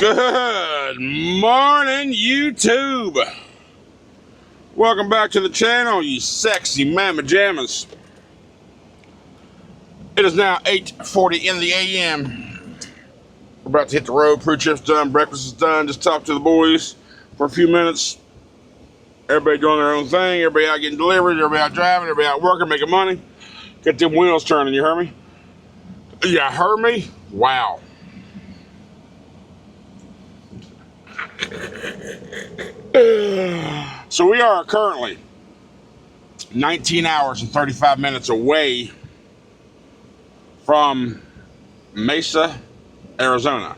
Good morning, YouTube. Welcome back to the channel, you sexy mama jammas. It is now 8:40 in the a.m. We're about to hit the road. Pre-trip's done, breakfast is done. Just talk to the boys for a few minutes. Everybody doing their own thing. Everybody out getting deliveries. Everybody out driving. Everybody out working, making money. Get them wheels turning. You heard me? You heard me? Wow. So we are currently 19 hours and 35 minutes away from Mesa, Arizona.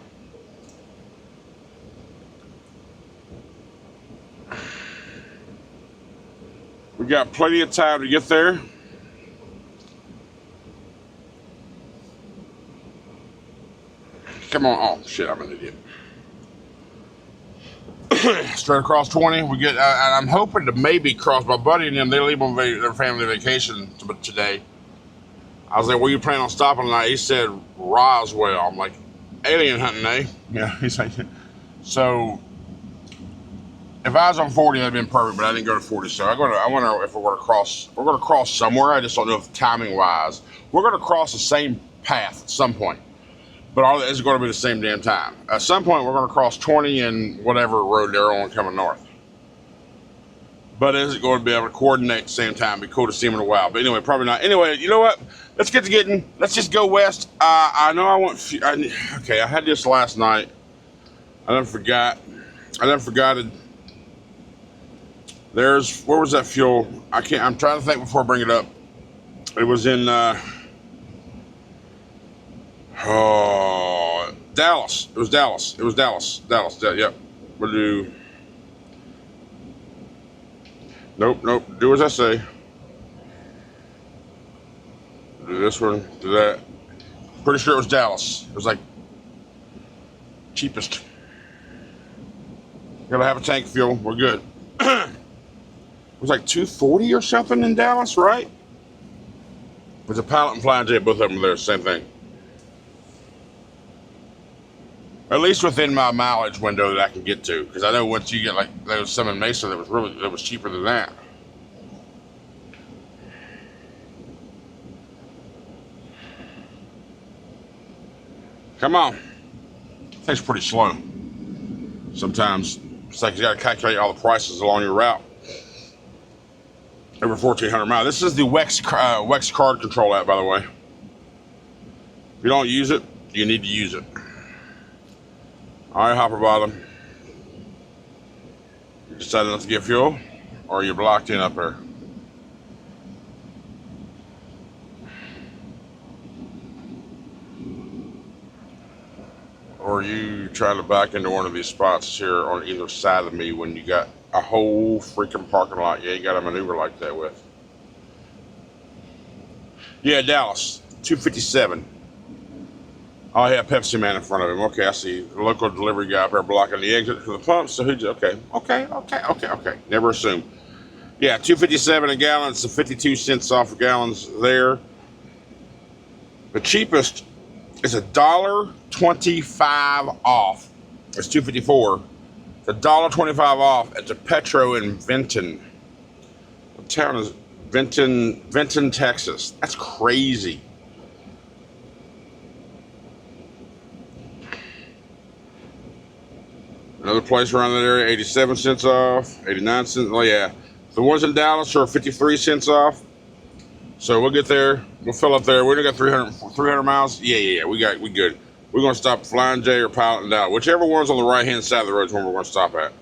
We got plenty of time to get there. Come on. Oh, shit, I'm an idiot. Straight across 20. We get. I'm hoping to maybe cross my buddy and them. They leave on their family vacation today. I was like, "Where you planning on stopping tonight?" He said Roswell. I'm like, alien hunting, eh? Yeah. He's like, so if I was on 40, that'd been perfect, but I didn't go to 40. So I wonder if we're going to cross. We're going to cross somewhere. I just don't know if timing wise. We're going to cross the same path at some point. But it's going to be the same damn time. At some point, we're going to cross 20 and whatever road they're on coming north. But is it going to be able to coordinate at the same time? It'd be cool to see them in a while. But anyway, probably not. Anyway, you know what? Let's get to getting. Let's just go west. I know I want. Okay, I had this last night. I never forgot. It. Where was that fuel? I'm trying to think before I bring it up. It was in. Oh, Dallas. It was Dallas. Yep. We'll do. Nope. Do as I say. Do this one. Do that. Pretty sure it was Dallas. It was like cheapest. Gotta have a tank fuel. We're good. It was like $2.40 or something in Dallas, right? There's a Pilot and Flying J. Both of them are there. Same thing. At least within my mileage window that I can get to, because I know once you get like there was some in Mesa that was cheaper than that. Come on, thing's pretty slow. Sometimes it's like you got to calculate all the prices along your route. Over 1,400 miles. This is the WEX card control app, by the way. If you don't use it, you need to use it. All right, Hopper Bottom. You decided not to get fuel, or you're blocked in up there? Or you try to back into one of these spots here on either side of me when you got a whole freaking parking lot you ain't got to maneuver like that with. Yeah, Dallas, 257. Oh, yeah, Pepsi Man in front of him. Okay, I see. The local delivery guy up there blocking the exit for the pump. So okay. Never assume. Yeah, $2.57 a gallon. So 52 cents off of gallons there. The cheapest is $1.25 off. It's $2.54. It's $1.25 off at the Petro in Vinton. What town is Vinton, Texas? That's crazy. Another place around that area, 87 cents off, 89 cents. Oh, yeah. The ones in Dallas are 53 cents off. So we'll get there. We'll fill up there. We only got 300 miles. Yeah. We good. We're going to stop at Flying J or Pilot in Dallas. Whichever one's on the right-hand side of the road is where we're going to stop at.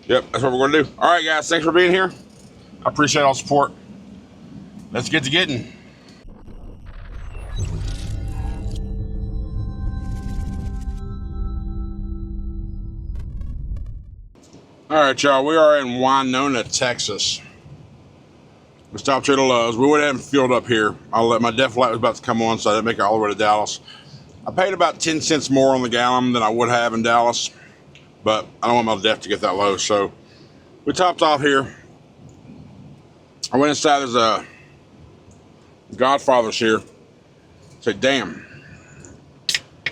Yep, that's what we're going to do. All right, guys. Thanks for being here. I appreciate all the support. Let's get to getting. All right, y'all, we are in Winona, Texas. We stopped here at Lowe's. We went ahead and fueled up here. My def light was about to come on, so I didn't make it all the way to Dallas. I paid about 10 cents more on the gallon than I would have in Dallas, but I don't want my def to get that low, so we topped off here. I went inside. There's a Godfather's here. Say, damn.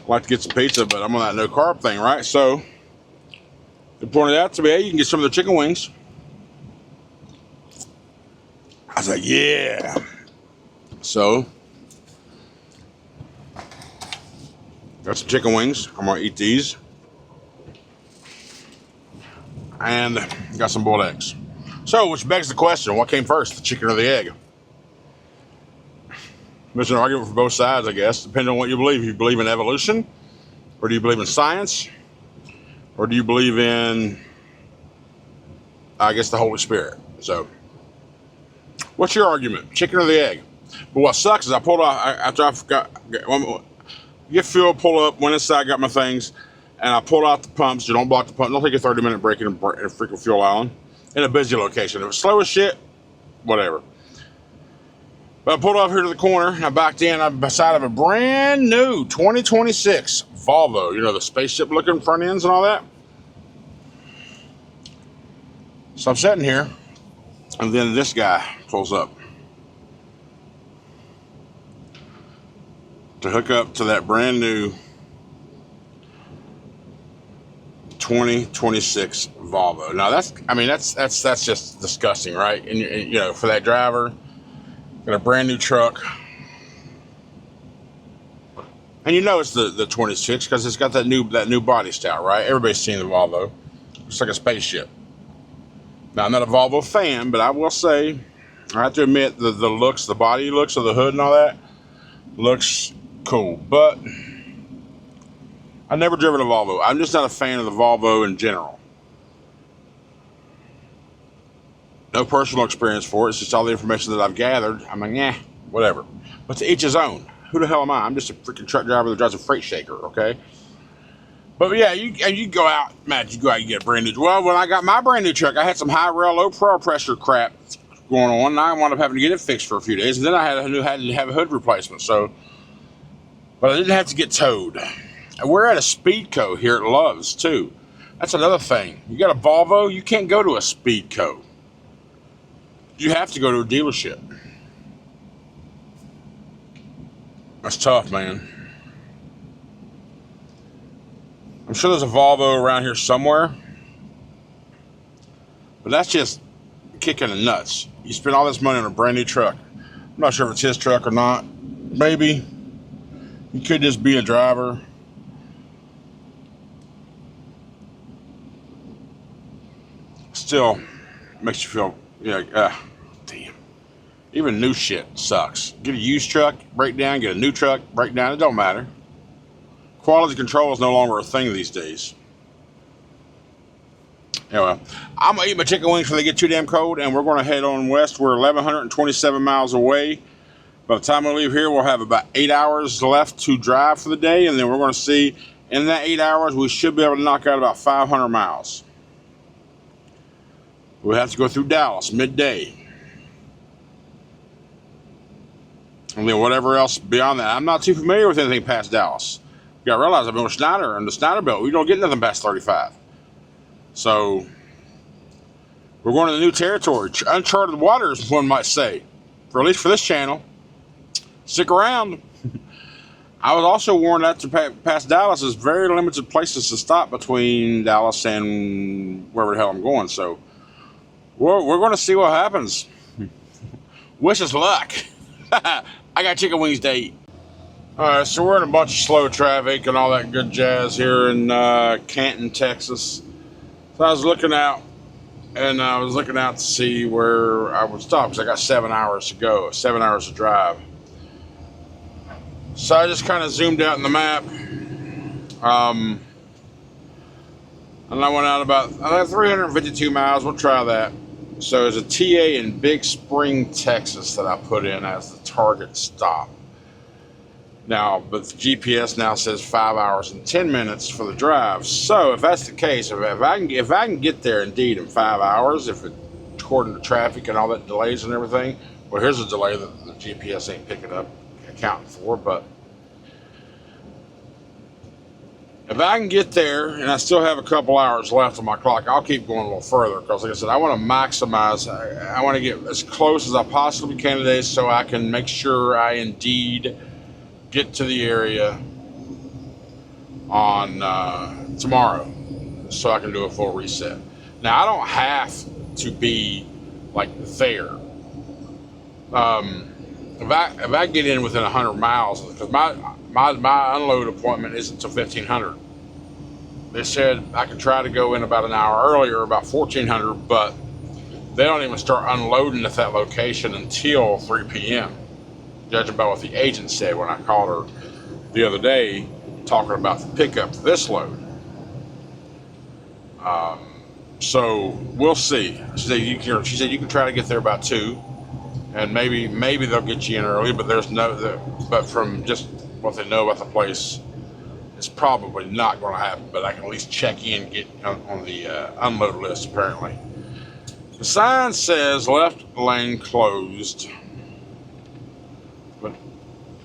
like to get some pizza, but I'm on that no carb thing, right? So they pointed out to me, hey, you can get some of the chicken wings. I was like, yeah. So got some chicken wings. I'm gonna eat these. And got some boiled eggs. So, which begs the question, what came first, the chicken or the egg? There's an argument for both sides, I guess, depending on what you believe. You believe in evolution, or do you believe in science, or do you believe in, I guess, the Holy Spirit? So, what's your argument, chicken or the egg? But what sucks is I pulled off, after I get fuel, pull up, went inside, got my things, and I pulled out the pumps. You don't block the pump. Don't take a 30-minute break in a freaking fuel island in a busy location. If it's slow as shit, whatever. But I pulled off here to the corner, and I backed in. I'm beside of a brand new 2026 Volvo. You know, the spaceship-looking front ends and all that. So I'm sitting here, and then this guy pulls up to hook up to that brand new 2026 Volvo. Now that's just disgusting, right? And you know, for that driver, got a brand new truck, and you know it's the 26 because it's got that new body style, right? Everybody's seen the Volvo. It's like a spaceship. Now I'm not a Volvo fan, but I will say, I have to admit, the looks, the body looks of the hood and all that looks cool, but I've never driven a Volvo. I'm just not a fan of the Volvo in general. No personal experience for it. It's just all the information that I've gathered. I'm like, yeah, whatever. But to each his own. Who the hell am I? I'm just a freaking truck driver that drives a freight shaker, okay? But yeah, you go out, Matt, you go out and get a brand new. Well, when I got my brand new truck, I had some high rail, low pressure crap going on, and I wound up having to get it fixed for a few days, and then I had to have a hood replacement. So, but I didn't have to get towed. And we're at a Speedco here at Love's too. That's another thing. You got a Volvo, you can't go to a Speedco. You have to go to a dealership. That's tough, man. I'm sure there's a Volvo around here somewhere, but that's just kicking the nuts. You spend all this money on a brand new truck. I'm not sure if it's his truck or not. Maybe. He could just be a driver. Still makes you feel, damn. Even new shit sucks. Get a used truck, break down, get a new truck, break down, it don't matter. Quality control is no longer a thing these days. Anyway, I'm gonna eat my chicken wings before they get too damn cold, and we're gonna head on west. We're 1,127 miles away. By the time we leave here, we'll have about 8 hours left to drive for the day, and then we're gonna see, in that 8 hours, we should be able to knock out about 500 miles. We'll have to go through Dallas midday. And then whatever else beyond that. I'm not too familiar with anything past Dallas. You gotta realize I've been with Schneider and the Schneider Belt. We don't get nothing past 35. So we're going to the new territory. Uncharted waters, one might say. For at least for this channel. Stick around. I was also warned that to past Dallas, there's very limited places to stop between Dallas and wherever the hell I'm going. So we're going to see what happens. Wish us luck. I got chicken wings to eat. Alright, so we're in a bunch of slow traffic and all that good jazz here in Canton, Texas. So I was looking out, and I was looking out to see where I would stop, because I got 7 hours to go, 7 hours to drive. So I just kind of zoomed out in the map. And I went out about 352 miles. We'll try that. So there's a TA in Big Spring, Texas that I put in as the target stop. Now, but the GPS now says 5 hours and 10 minutes for the drive. So if that's the case, if I can get there indeed in 5 hours, according to traffic and all that delays and everything, well, here's a delay that the GPS ain't picking up, accounting for. But if I can get there and I still have a couple hours left on my clock, I'll keep going a little further, because like I said, I want to maximize. I want to get as close as I possibly can today, so I can make sure I indeed get to the area on tomorrow, so I can do a full reset. Now I don't have to be like there. If I get in within 100 miles, because my unload appointment isn't until 1500. They said I could try to go in about an hour earlier, about 1400, but they don't even start unloading at that location until 3 p.m. Judging by what the agent said when I called her the other day, talking about the pickup for this load. So we'll see. She said you can try to get there about 2, and maybe they'll get you in early. But but from just what they know about the place, it's probably not going to happen. But I can at least check in, get on the unload list. Apparently, the sign says left lane closed, but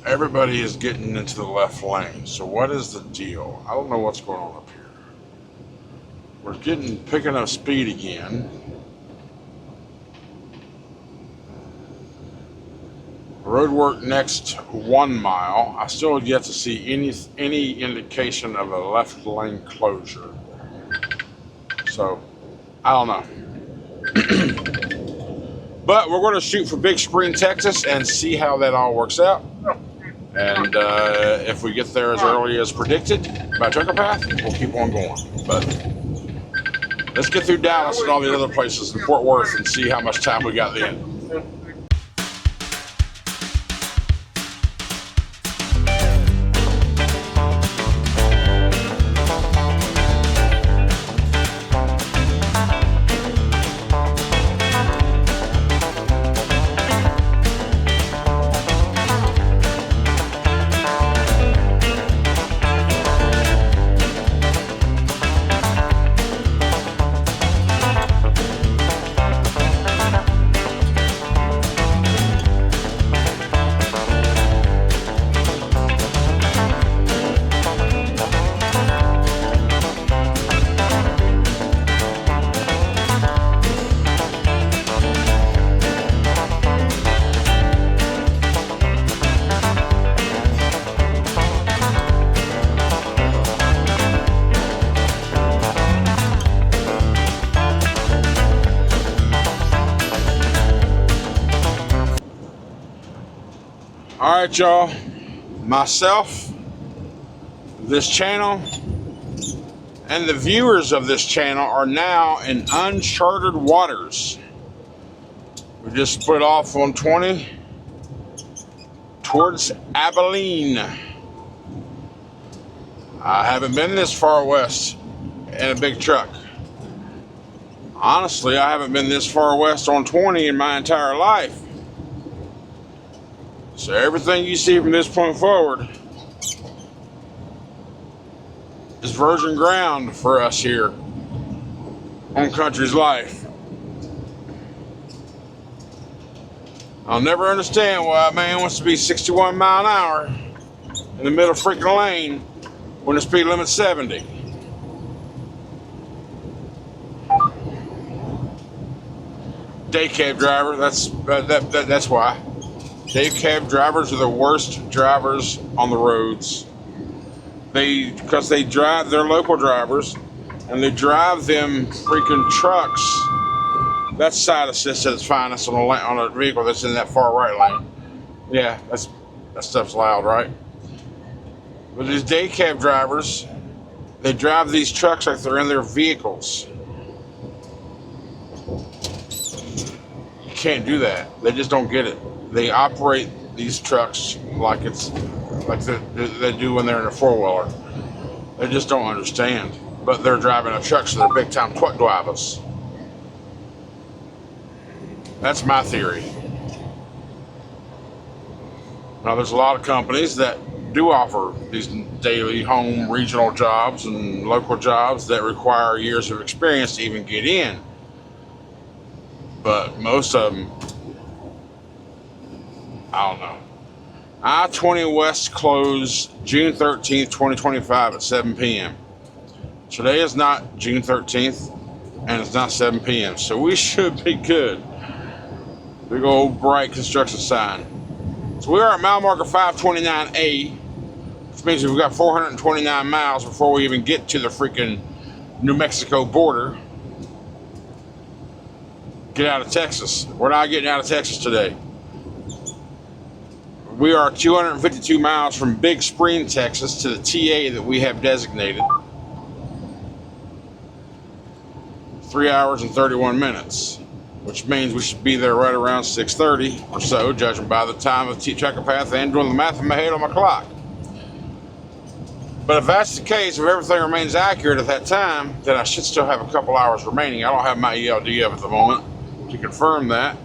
everybody is getting into the left lane. So what is the deal? I don't know what's going on up here. We're picking up speed again. Road work next 1 mile. I still have yet to see any indication of a left lane closure. So I don't know. But we're going to shoot for Big Spring, Texas, and see how that all works out. And if we get there as early as predicted by Trucker Path, we'll keep on going. But let's get through Dallas and all the other places in Fort Worth and see how much time we got then. All right, y'all, myself, this channel, and the viewers of this channel are now in uncharted waters. We just split off on 20 towards Abilene. I haven't been this far west in a big truck. Honestly, I haven't been this far west on 20 in my entire life. So everything you see from this point forward is virgin ground for us here on Country's Life. I'll never understand why a man wants to be 61 mile an hour in the middle of freaking lane when the speed limit's 70. Day cab driver, that's why. Day cab drivers are the worst drivers on the roads. Because they drive, they're local drivers, and they drive them freaking trucks. That's side assist at its finest on a vehicle that's in that far right lane. Yeah, that stuff's loud, right? But these day cab drivers, they drive these trucks like they're in their vehicles. You can't do that. They just don't get it. They operate these trucks like they do when they're in a four-wheeler. They just don't understand. But they're driving a truck, so they're big-time truck drivers. That's my theory. Now, there's a lot of companies that do offer these daily home regional jobs and local jobs that require years of experience to even get in. But most of them, I don't know. I-20 West closed June 13th, 2025 at 7 p.m. Today is not June 13th, and it's not 7 p.m., so we should be good. Big old bright construction sign. So we are at mile marker 529A, which means we've got 429 miles before we even get to the freaking New Mexico border. Get out of Texas. We're not getting out of Texas today. We are 252 miles from Big Spring, Texas to the TA that we have designated. 3 hours and 31 minutes, which means we should be there right around 6:30 or so, judging by the time of the tracker path and doing the math in my head on my clock. But if that's the case, if everything remains accurate at that time, then I should still have a couple hours remaining. I don't have my ELD up at the moment to confirm that.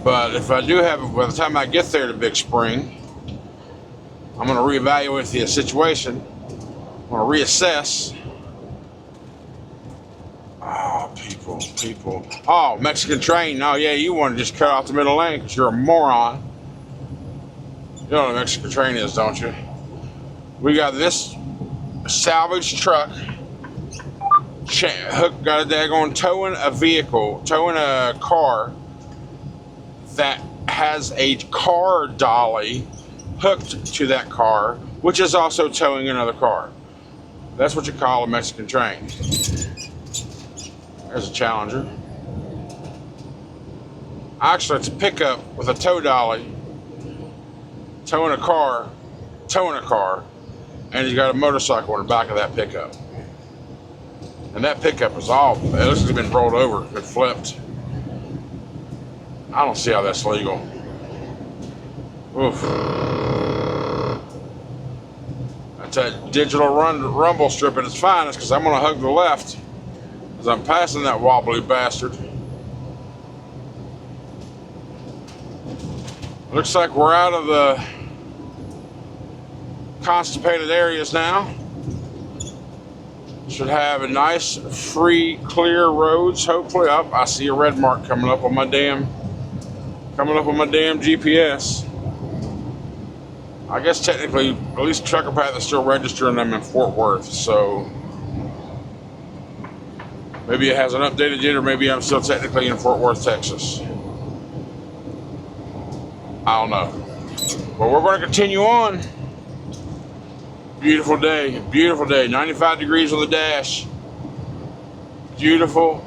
But if I do have it, by the time I get there to Big Spring, I'm going to reevaluate the situation. I'm going to reassess. Oh, people. Oh, Mexican train. Oh, yeah, you want to just cut off the middle lane because you're a moron. You know what a Mexican train is, don't you? We got this salvage truck. Hook got a daggone towing a vehicle, towing a car that has a car dolly hooked to that car, which is also towing another car. That's what you call a Mexican train. There's a Challenger. Actually, it's a pickup with a tow dolly, towing a car, and he's got a motorcycle in the back of that pickup. And that pickup is all, it looks like it's been rolled over, been flipped. I don't see how that's legal. Oof. That's that digital rumble strip at its finest, because I'm going to hug the left as I'm passing that wobbly bastard. Looks like we're out of the constipated areas now. Should have a nice, free, clear roads. Hopefully, I see a red mark coming up on my damn GPS. I guess technically, at least Trucker Path is still registering them in Fort Worth, so maybe it hasn't updated yet, or maybe I'm still technically in Fort Worth, Texas. I don't know. But we're going to continue on. Beautiful day, 95 degrees on the dash. Beautiful,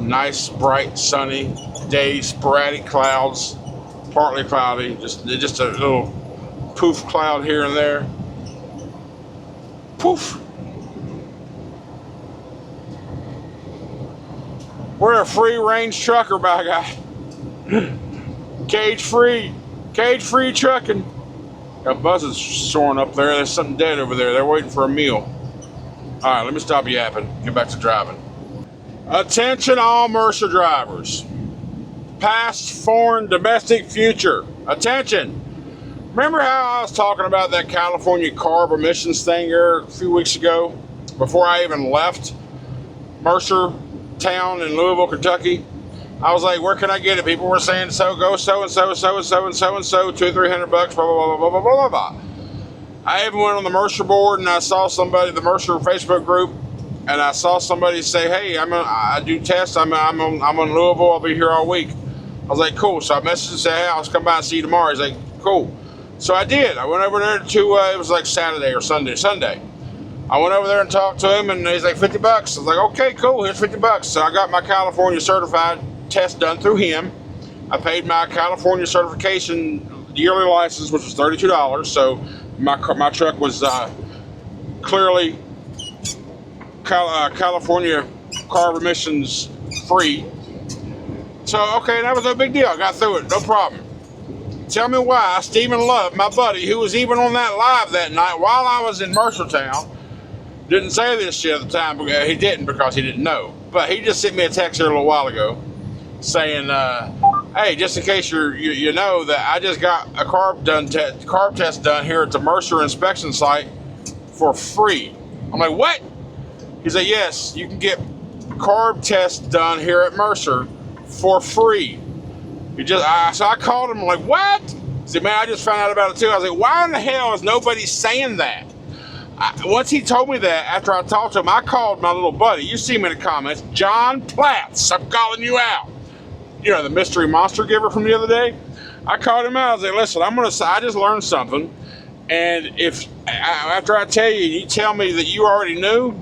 nice, bright, sunny day, sporadic clouds, partly cloudy, just a little poof cloud here and there. Poof. We're a free range trucker, by God. Cage free trucking. Got buzzes soaring up there. There's something dead over there. They're waiting for a meal. All right, let me stop yapping. Get back to driving. Attention all Mercer drivers. Past, foreign, domestic, future. Attention. Remember how I was talking about that California carb emissions thing here a few weeks ago? Before I even left Mercer town in Louisville, Kentucky? I was like, where can I get it? People were saying, go so-and-so, $200-300, blah, blah, blah, blah, blah, blah, blah. I even went on the Mercer board and I saw somebody, the Mercer Facebook group, and I saw somebody say, hey, I do tests, I'm on Louisville, I'll be here all week. I was like, cool. So I messaged and said, hey, I'll come by and see you tomorrow. He's like, cool. So I did. I went over there to, it was like Saturday or Sunday. I went over there and talked to him, and he's like, $50. I was like, okay, cool, here's $50. So I got my California certified test done through him. I paid my California certification yearly license, which was $32. So my truck was clearly California carb emissions free. So, okay, that was no big deal. I got through it, no problem. Tell me why Stephen Love, my buddy, who was even on that live that night while I was in Mercertown, didn't say this shit at the time. He didn't, because he didn't know. But he just sent me a text here a little while ago saying, hey, just in case you know that I just got a carb test done here at the Mercer inspection site for free. I'm like, what? He's like, yes, you can get carb tests done here at Mercer for free. So I called him, like, what? He said, man, I just found out about it too. I was like, why in the hell is nobody saying that? Once he told me that, after I talked to him, I called my little buddy. You see him in the comments, John Platts. I'm calling you out. You know, the mystery monster giver from the other day. I called him out. I was like, listen, I just learned something. And if after I tell you, you tell me that you already knew,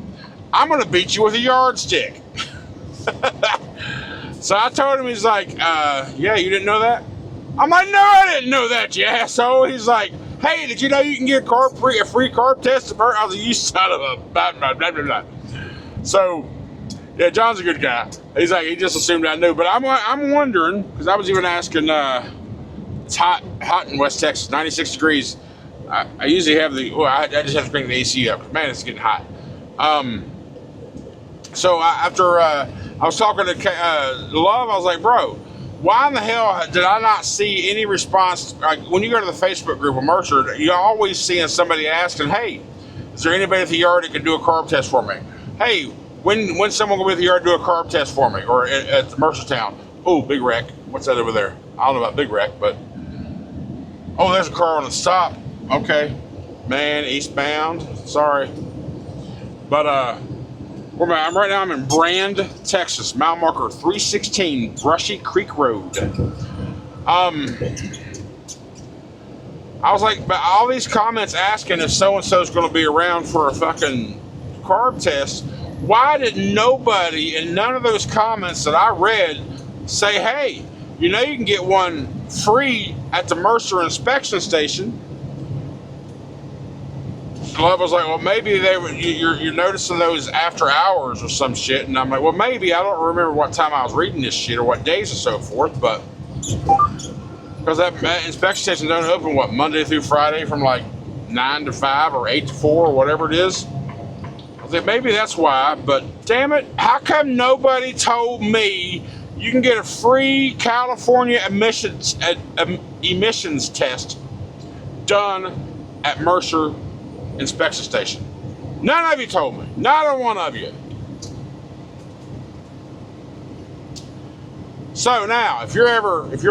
I'm going to beat you with a yardstick. So I told him, he's like, yeah, you didn't know that? I'm like, no, I didn't know that, you asshole. He's like, hey, did you know you can get a free carb test? I was like, you son of a blah, blah, blah, blah, blah. So, yeah, John's a good guy. He's like, he just assumed I knew. But I'm wondering, because I was even asking, it's hot in West Texas, 96 degrees. I usually have I just have to bring the AC up. Man, it's getting hot. So after I was talking to Love, I was like, bro, why in the hell did I not see any response? Like, when you go to the Facebook group of Mercer, you're always seeing somebody asking, hey, is there anybody at the yard that can do a carb test for me? Hey, when someone will be at the yard do a carb test for me? Or at the Mercer town. Oh, Big Wreck. What's that over there? I don't know about Big Wreck, but... Oh, there's a car on the stop. Okay. Man, eastbound. Sorry. But, right now I'm in Brand, Texas. Mile marker 316, Brushy Creek Road. I was like, but all these comments asking if so-and-so's going to be around for a fucking carb test, why did nobody in none of those comments that I read say, hey, you know you can get one free at the Mercer inspection station? Love was like, well, maybe you're noticing those after hours or some shit. And I'm like, well, maybe. I don't remember what time I was reading this shit or what days and so forth. But because that inspection station don't open, what, Monday through Friday from like 9 to 5 or 8 to 4 or whatever it is. I was like, maybe that's why. But damn it, how come nobody told me you can get a free California emissions test done at Mercer inspection station? None of you told me. Not a one of you. So now, if you're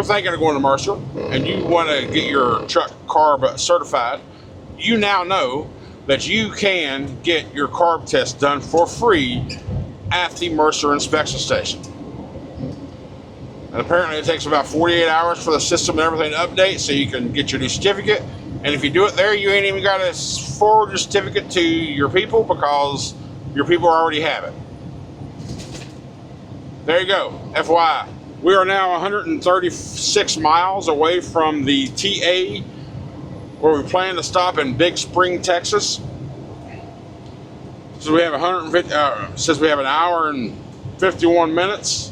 thinking of going to Mercer and you want to get your truck carb certified, you now know that you can get your carb test done for free at the Mercer inspection station. And apparently it takes about 48 hours for the system and everything to update so you can get your new certificate. And if you do it there, you ain't even got to forward your certificate to your people because your people already have it. There you go. FYI. We are now 136 miles away from the TA where we plan to stop in Big Spring, Texas. So we have since we have an hour and 51 minutes,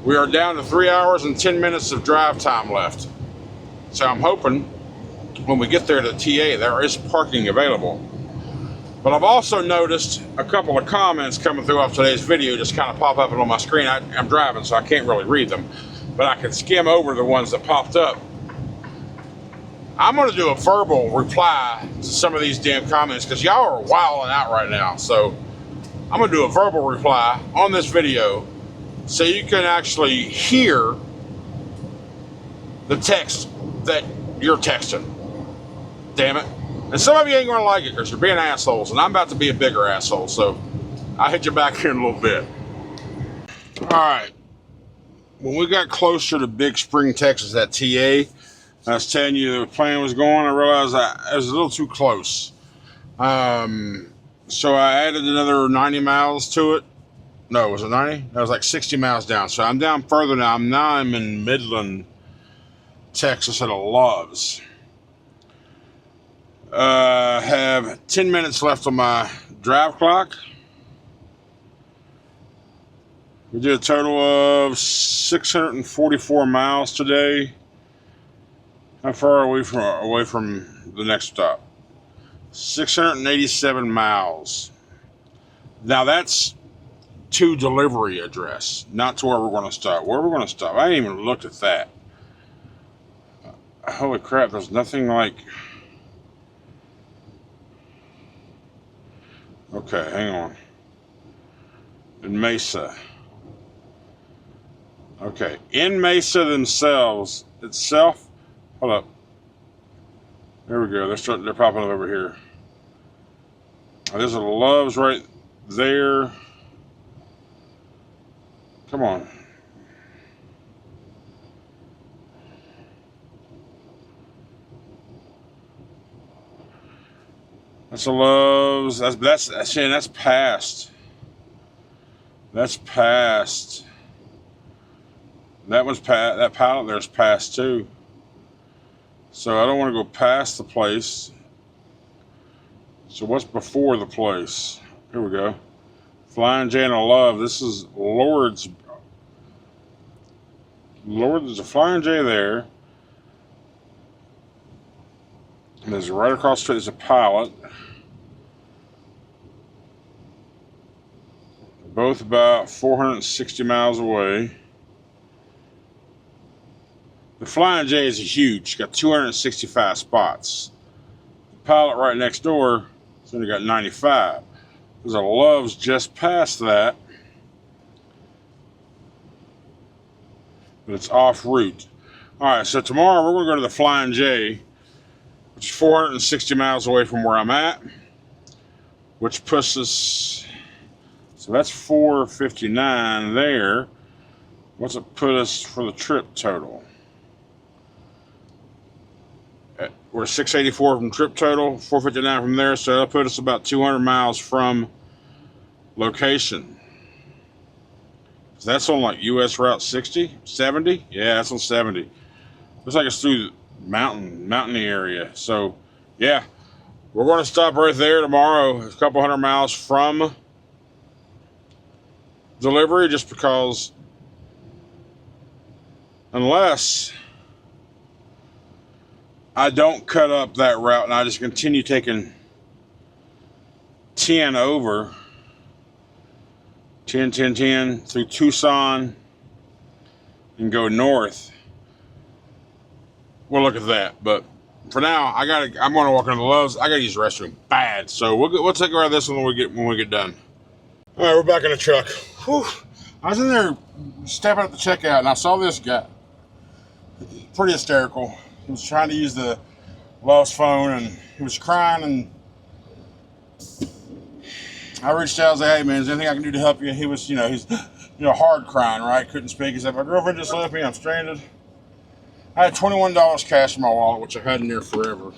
we are down to 3 hours and 10 minutes of drive time left. So I'm hoping when we get there to TA, there is parking available. But I've also noticed a couple of comments coming through off today's video just kind of pop up on my screen. I'm driving, so I can't really read them, but I can skim over the ones that popped up. I'm going to do a verbal reply to some of these damn comments because y'all are wilding out right now. So I'm going to do a verbal reply on this video so you can actually hear the text that you're texting. Damn it. And some of you ain't going to like it because you're being assholes, and I'm about to be a bigger asshole, so I'll hit you back here in a little bit. All right. When we got closer to Big Spring, Texas, at TA, I was telling you the plane was going, I realized I was a little too close. So I added another 90 miles to it. No, was it 90? That was like 60 miles down. So I'm down further now. I'm in Midland, Texas at a Love's. Have 10 minutes left on my drive clock. We did a total of 644 miles today. How far are we away from the next stop? 687 miles. Now that's to delivery address, not to where we're going to stop. Where we're going to stop, I ain't even looked at that. Holy crap, there's nothing like... Okay, hang on. In Mesa. Okay, in Mesa itself. Hold up. There we go. They're popping up over here. There's a Love's right there. Come on. That's a Lowe's. That's past. That's past. That one's past. That pallet there's past too. So I don't want to go past the place. So what's before the place? Here we go. Flying J and a Love. This is Lord's. There's a Flying J there. And there's right across the street, there's a pilot. Both about 460 miles away. The Flying J is huge. It's got 265 spots. The pilot right next door has only got 95. There's a Love's just past that. But it's off route. Alright, so tomorrow we're going to go to the Flying J, which is 460 miles away from where I'm at, which puts us, so that's 459 there. What's it put us for the trip total? We're 684 from trip total, 459 from there, so that'll put us about 200 miles from location. So that's on like US Route 60, 70? Yeah, that's on 70. Looks like it's through the mountainy area. So, yeah, we're going to stop right there tomorrow. It's a couple hundred miles from delivery, just because unless I don't cut up that route and I just continue taking 10 over, 10 through Tucson and go north. We'll look at that, but for now, I'm going to walk into the Lowe's. I got to use the restroom bad, so we'll take care of this when we get done. All right, we're back in the truck. Whew. I was in there stepping at the checkout, and I saw this guy. Pretty hysterical. He was trying to use the Lowe's phone, and he was crying, and I reached out and said, "Hey, man, is there anything I can do to help you?" He was, he's hard crying, right? Couldn't speak. He said, "My girlfriend just left me. I'm stranded." I had $21 cash in my wallet, which I've had in there forever.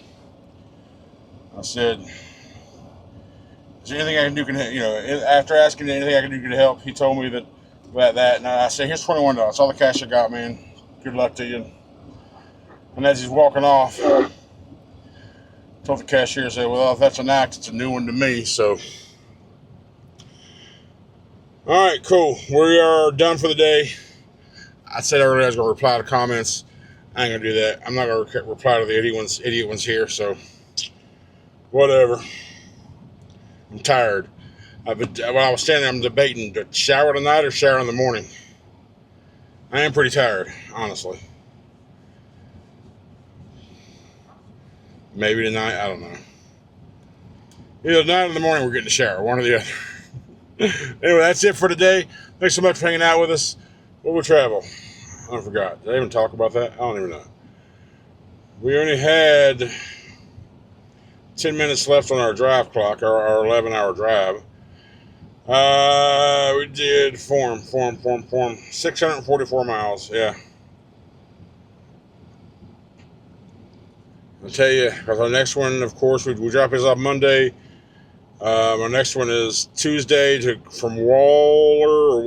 I said, "Is there anything I can do? After asking anything I can do to help, he told me that, and I said, "Here's $21. That's all the cash I got, man. Good luck to you." And as he's walking off, I told the cashier, I said, "Well, if that's an act, it's a new one to me." So, all right, cool. We are done for the day. I said earlier I was going to reply to comments. I ain't going to do that. I'm not going to reply to the idiot ones here, so whatever. I'm tired. When I was standing there, I'm debating to shower tonight or shower in the morning. I am pretty tired, honestly. Maybe tonight, I don't know. Either tonight or in the morning, we're getting a shower, one or the other. Anyway, that's it for today. Thanks so much for hanging out with us. Where we'll travel. I forgot. Did I even talk about that? I don't even know. We only had 10 minutes left on our drive clock, our 11-hour drive. We did form 644 miles. Yeah. I'll tell you, because our next one, of course, we drop this off Monday. Our next one is Tuesday from Waddle,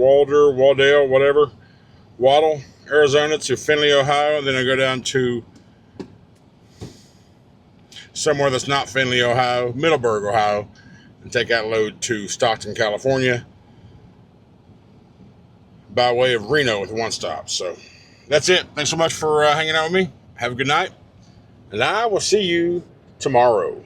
Arizona to Findlay, Ohio. Then I go down to somewhere that's not Findlay, Ohio, Middleburg, Ohio, and take that load to Stockton, California, by way of Reno with one stop. So that's it. Thanks so much for hanging out with me. Have a good night, and I will see you tomorrow.